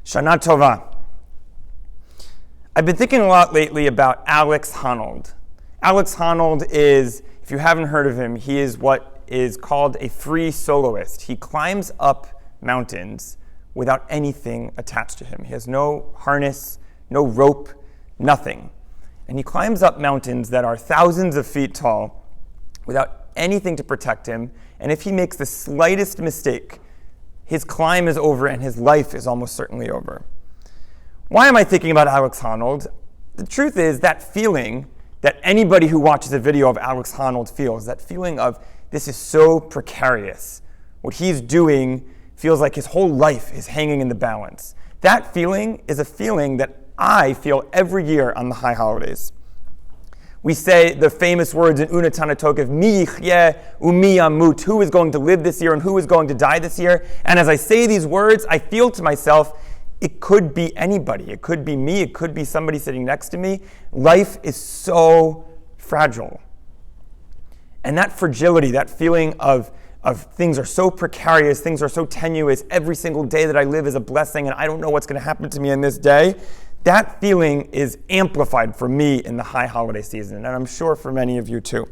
Shana Tova. I've been thinking a lot lately about Alex Honnold. Alex Honnold is, if you haven't heard of him, he is what is called a free soloist. He climbs up mountains without anything attached to him. He has no harness, no rope, nothing. And he climbs up mountains that are thousands of feet tall without anything to protect him. And if he makes the slightest mistake, his climb is over and his life is almost certainly over. Why am I thinking about Alex Honnold? The truth is that feeling that anybody who watches a video of Alex Honnold feels, that feeling of this is so precarious. What he's doing feels like his whole life is hanging in the balance. That feeling is a feeling that I feel every year on the high holidays. We say the famous words in Unatana Tokev, Mi yichyeh u'mi yamut, who is going to live this year and who is going to die this year. And as I say these words, I feel to myself, it could be anybody. It could be me. It could be somebody sitting next to me. Life is so fragile. And that fragility, that feeling of things are so precarious, things are so tenuous, every single day that I live is a blessing and I don't know what's going to happen to me in this day, that feeling is amplified for me in the high holiday season, and I'm sure for many of you too.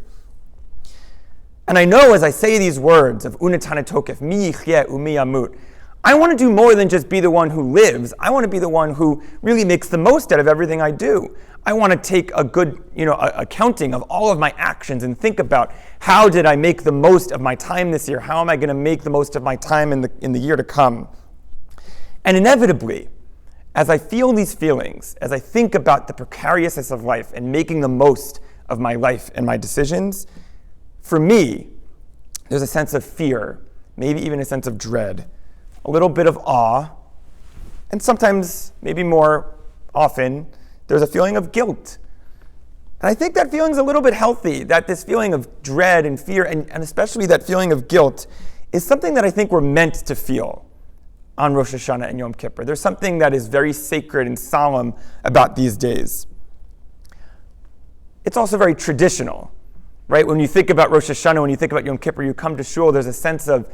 And I know as I say these words of Unatana Tokef, Mi yichyeh u'mi yamut, I want to do more than just be the one who lives. I want to be the one who really makes the most out of everything I do. I want to take a good, accounting of all of my actions and think about how did I make the most of my time this year? How am I going to make the most of my time in the year to come? And inevitably, as I feel these feelings, as I think about the precariousness of life and making the most of my life and my decisions, for me, there's a sense of fear, maybe even a sense of dread, a little bit of awe, and sometimes, maybe more often, there's a feeling of guilt. And I think that feeling is a little bit healthy, that this feeling of dread and fear, and especially that feeling of guilt, is something that I think we're meant to feel on Rosh Hashanah and Yom Kippur. There's something that is very sacred and solemn about these days. It's also very traditional, right? When you think about Rosh Hashanah, when you think about Yom Kippur, you come to shul, there's a sense of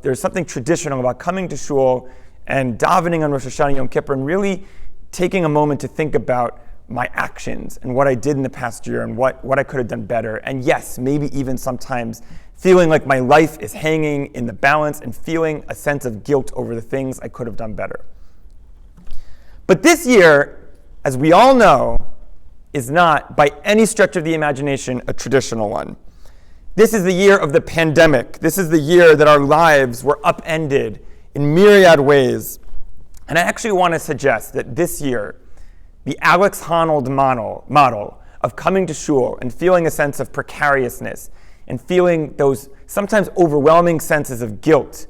there's something traditional about coming to shul and davening on Rosh Hashanah and Yom Kippur and really taking a moment to think about my actions and what I did in the past year and what I could have done better. And yes, maybe even sometimes feeling like my life is hanging in the balance and feeling a sense of guilt over the things I could have done better. But this year, as we all know, is not, by any stretch of the imagination, a traditional one. This is the year of the pandemic. This is the year that our lives were upended in myriad ways. And I actually want to suggest that this year, the Alex Honnold model of coming to shul and feeling a sense of precariousness and feeling those sometimes overwhelming senses of guilt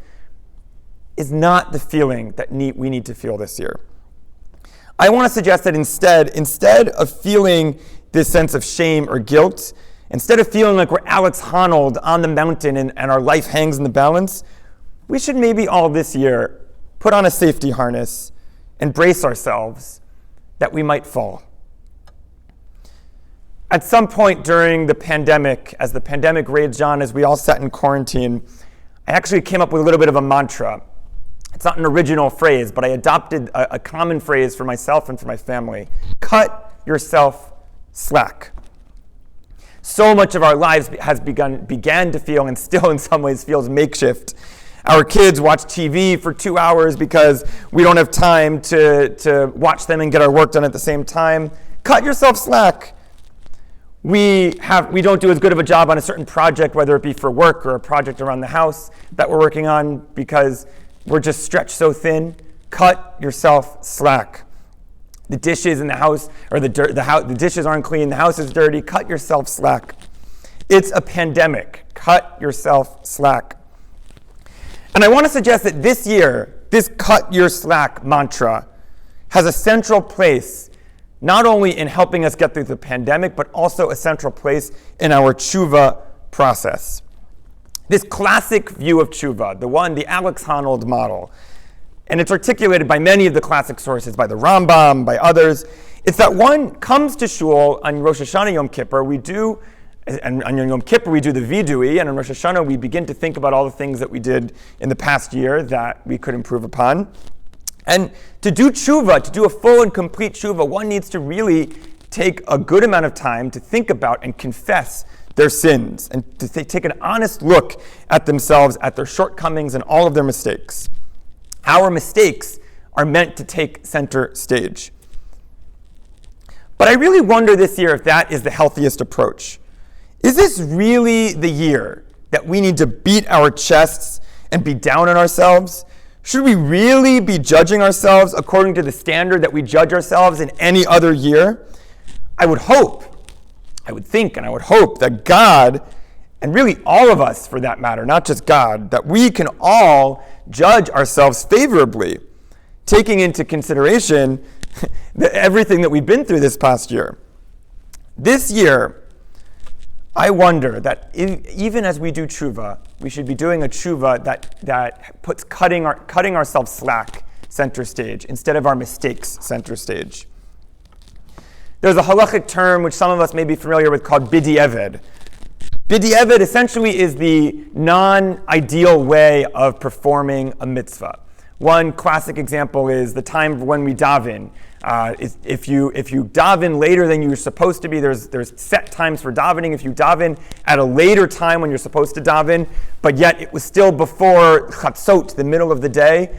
is not the feeling that we need to feel this year. I want to suggest that instead of feeling this sense of shame or guilt, instead of feeling like we're Alex Honnold on the mountain and our life hangs in the balance, we should maybe all this year put on a safety harness and brace ourselves that we might fall. At some point during the pandemic, as the pandemic raged on, as we all sat in quarantine, I actually came up with a little bit of a mantra. It's not an original phrase, but I adopted a common phrase for myself and for my family. Cut yourself slack. So much of our lives has began to feel, and still in some ways feels, makeshift. Our kids watch TV for 2 hours because we don't have time to watch them and get our work done at the same time. Cut yourself slack. We don't do as good of a job on a certain project, whether it be for work or a project around the house that we're working on because we're just stretched so thin. Cut yourself slack. The dishes in the house, or the dishes aren't clean, the house is dirty. Cut yourself slack. It's a pandemic. Cut yourself slack. And I want to suggest that this year, this cut your slack mantra has a central place not only in helping us get through the pandemic, but also a central place in our tshuva process. This classic view of tshuva, the Alex Honnold model, and it's articulated by many of the classic sources, by the Rambam, by others, it's that one comes to shul on Rosh Hashanah Yom Kippur, and on Yom Kippur we do the vidui, and on Rosh Hashanah we begin to think about all the things that we did in the past year that we could improve upon. And to do tshuva, to do a full and complete tshuva, one needs to really take a good amount of time to think about and confess their sins and to take an honest look at themselves, at their shortcomings and all of their mistakes. Our mistakes are meant to take center stage. But I really wonder this year if that is the healthiest approach. Is this really the year that we need to beat our chests and be down on ourselves? Should we really be judging ourselves according to the standard that we judge ourselves in any other year? I would think, and I would hope that God, and really all of us for that matter, not just God, that we can all judge ourselves favorably, taking into consideration everything that we've been through this past year. This year, I wonder that even as we do tshuva, we should be doing a tshuva that puts cutting ourselves slack center stage instead of our mistakes center stage. There's a halachic term which some of us may be familiar with called b'di'evad. B'di'evad essentially is the non-ideal way of performing a mitzvah. One classic example is the time when we daven. If you daven later than you're supposed to be, there's set times for davening. If you daven at a later time when you're supposed to daven, but yet it was still before chatzot, the middle of the day,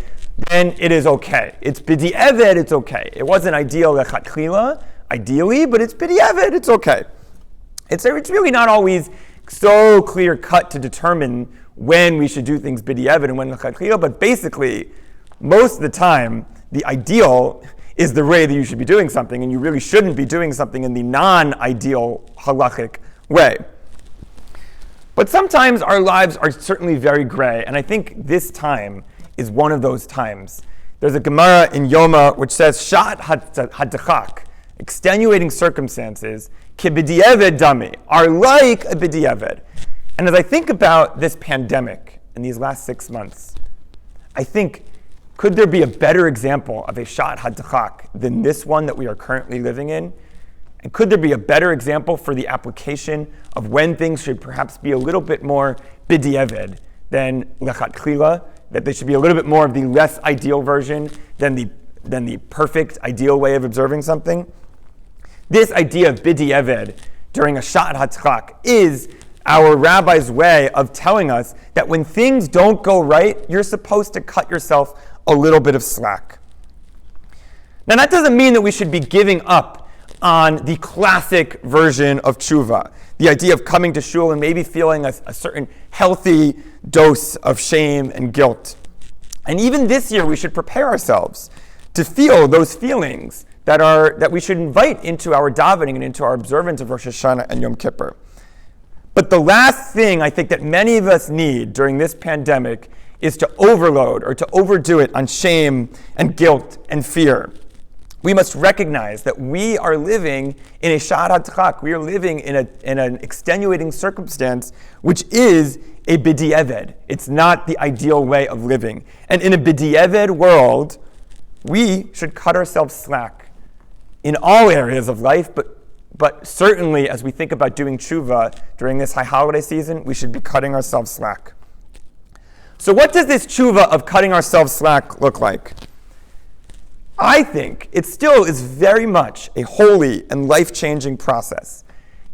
then it is okay. It's b'di'evad, it's okay. It wasn't ideal lechatchila, ideally, but it's b'di'evad, it's okay. It's really not always so clear cut to determine when we should do things b'di'evad and when lechatchila, but basically, most of the time, the ideal is the way that you should be doing something, and you really shouldn't be doing something in the non-ideal halachic way. But sometimes our lives are certainly very gray, and I think this time is one of those times. There's a Gemara in Yoma which says, Shat hadachak, extenuating circumstances, ki b'di'evad dami, are like a b'di'evad. And as I think about this pandemic in these last 6 months, I think, could there be a better example of a shat hadachak than this one that we are currently living in? And could there be a better example for the application of when things should perhaps be a little bit more b'di'evad than lechatchila, that they should be a little bit more of the less ideal version than the perfect ideal way of observing something? This idea of b'di'evad during a shat hadachak is our rabbi's way of telling us that when things don't go right, you're supposed to cut yourself a little bit of slack. Now that doesn't mean that we should be giving up on the classic version of tshuva, the idea of coming to shul and maybe feeling a certain healthy dose of shame and guilt. And even this year we should prepare ourselves to feel those feelings that we should invite into our davening and into our observance of Rosh Hashanah and Yom Kippur. But the last thing I think that many of us need during this pandemic is to overload or to overdo it on shame and guilt and fear. We must recognize that we are living in a shat hadachak. We are living in an extenuating circumstance, which is a b'di'evad. It's not the ideal way of living. And in a b'di'evad world, we should cut ourselves slack in all areas of life, but certainly as we think about doing tshuva during this high holiday season, we should be cutting ourselves slack. So what does this tshuva of cutting ourselves slack look like? I think it still is very much a holy and life-changing process.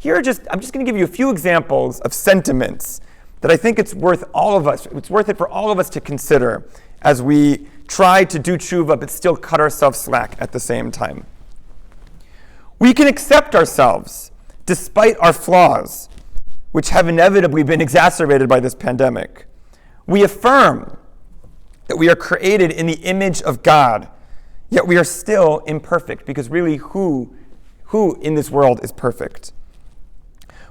I'm just going to give you a few examples of sentiments that I think it's worth it for all of us to consider as we try to do tshuva but still cut ourselves slack at the same time. We can accept ourselves despite our flaws, which have inevitably been exacerbated by this pandemic. We affirm that we are created in the image of God, yet we are still imperfect, because really who in this world is perfect?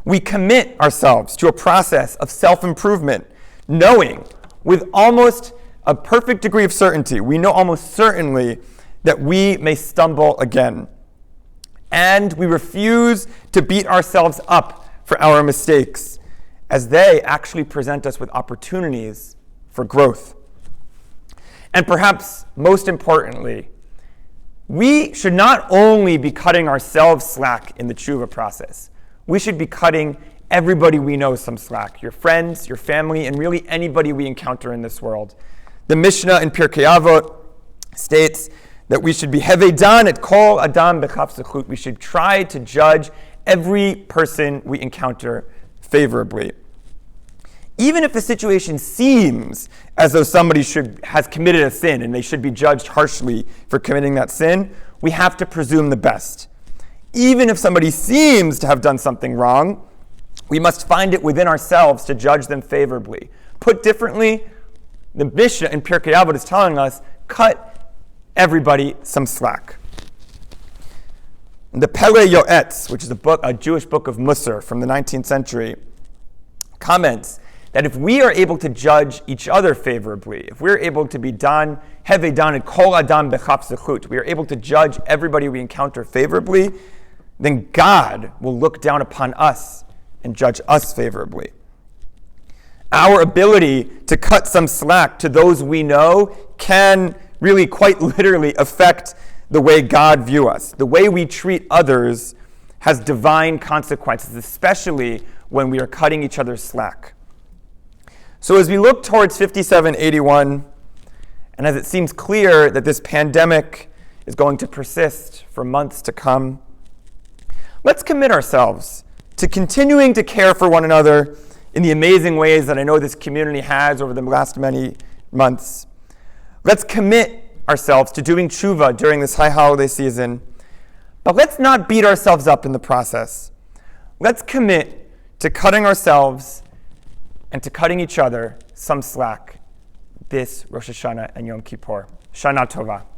We commit ourselves to a process of self-improvement, knowing with almost a perfect degree of certainty, we know almost certainly that we may stumble again. And we refuse to beat ourselves up for our mistakes, as they actually present us with opportunities for growth. And perhaps most importantly, we should not only be cutting ourselves slack in the tshuva process, we should be cutting everybody we know some slack, your friends, your family, and really anybody we encounter in this world. The Mishnah in Pirkei Avot states that we should be hevedan et kol adam b'chaf zechut. We should try to judge every person we encounter favorably. Even if the situation seems as though somebody has committed a sin and they should be judged harshly for committing that sin, we have to presume the best. Even if somebody seems to have done something wrong, we must find it within ourselves to judge them favorably. Put differently, the Mishnah in Pirkei Avot is telling us, cut everybody some slack. The Pele Yoetz, which is a Jewish book of Musar from the 19th century, comments that if we are able to judge each other favorably, if we're able to be dan, heve dan et kol adam b'chaf zechut, we are able to judge everybody we encounter favorably, then God will look down upon us and judge us favorably. Our ability to cut some slack to those we know can really quite literally affect the way God views us. The way we treat others has divine consequences, especially when we are cutting each other slack. So as we look towards 5781, and as it seems clear that this pandemic is going to persist for months to come, let's commit ourselves to continuing to care for one another in the amazing ways that I know this community has over the last many months. Let's commit ourselves to doing tshuva during this high holiday season, but let's not beat ourselves up in the process. Let's commit to cutting ourselves and to cutting each other some slack this Rosh Hashanah and Yom Kippur. Shana Tova.